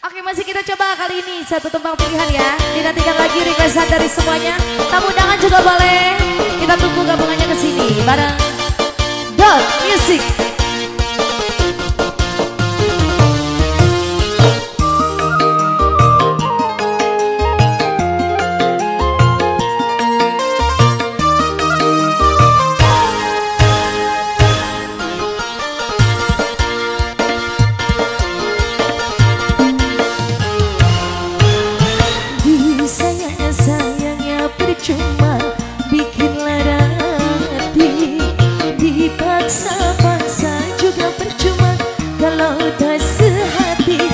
Oke, masih kita coba kali ini satu tembang pilihan ya. Dinantikan lagi requestan dari semuanya. Tamu undangan juga boleh. Kita tunggu gabungannya ke sini bareng Dot Music. Sayangnya percuma bikin lara hati, dipaksa-paksa juga percuma kalau tak sehati.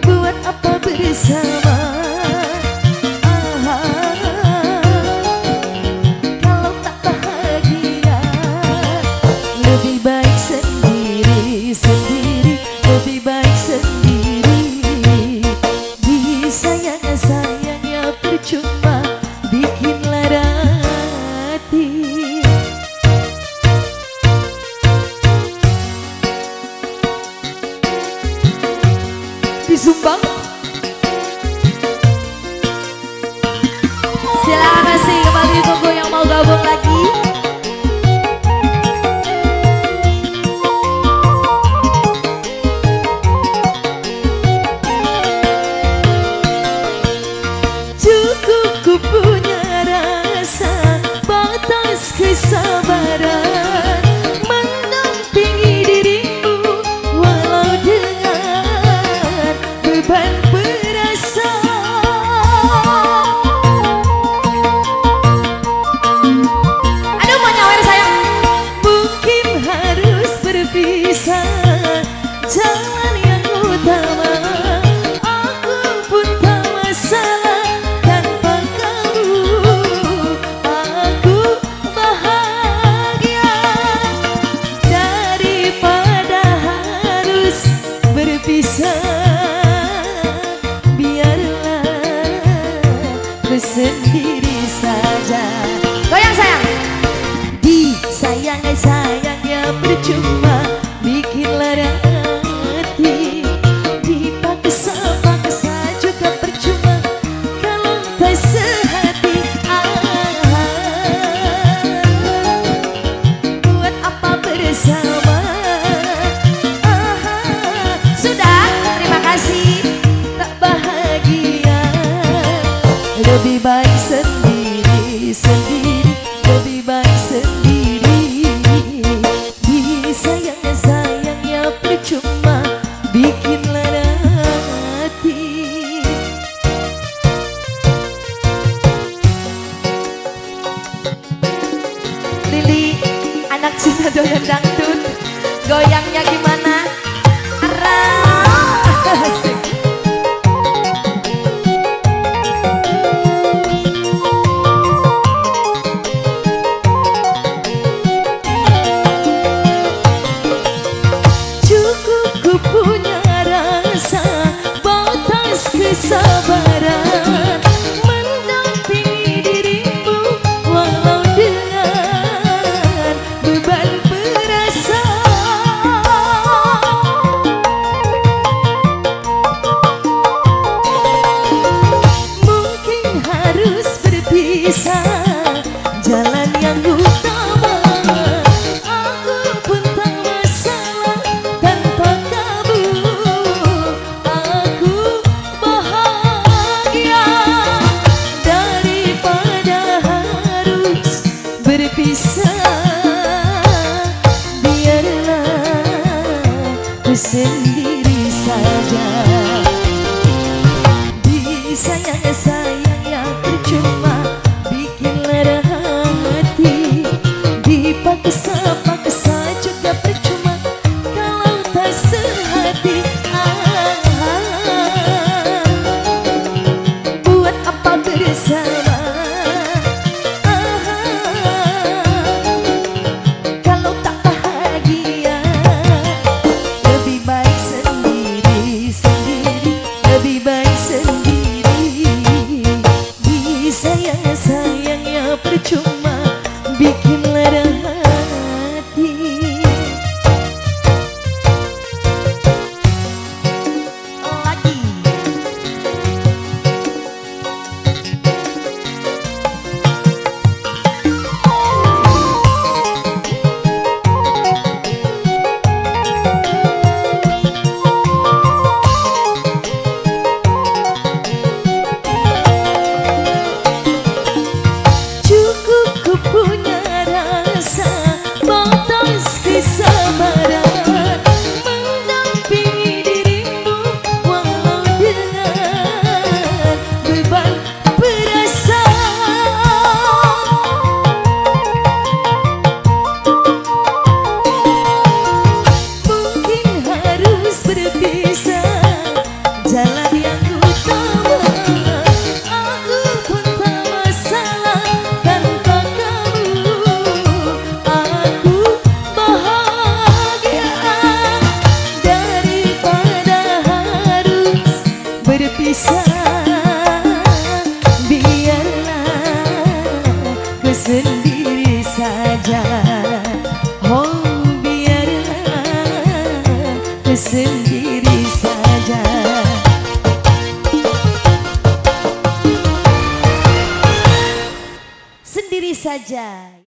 Buat apa bersama kalau tak bahagia? Lebih baik sendiri, lebih baik sendiri. Sayangnya percuma bikin lara hati. Disumbang. Silakan masih kembali tunggu yang mau gabung lagi. Punya rasa batas kesabaran mendampingi dirimu walau dengan beban perasaan. Aduh, mau nyawer sayang. Mungkin harus berpisah jalan yang utama. Aku pun tak masalah. Sendiri saja. Goyang sayang. Sayangnya percuma bikin lara hati, dipaksa-paksa juga percuma kalau tak sehati. Buat apa bersama? Sudah, terima kasih. Tak bahagia. Lebih baik sendiri, lebih baik sendiri. Sayangnya percuma bikin lara hati. Lili, anak Cina doyan dangdut. Goyangnya gimana? Asik. Punya rasa batas kesabaran mendampingi dirimu walau dengan beban perasaan. Mungkin harus berpisah jalan yang utama. Biarlah sendiri saja. Sayangnya percuma bikin lara hati, dipaksa-paksa juga percuma kalau tak sehati. Buat apa bersama? Say sendiri saja. Sendiri saja.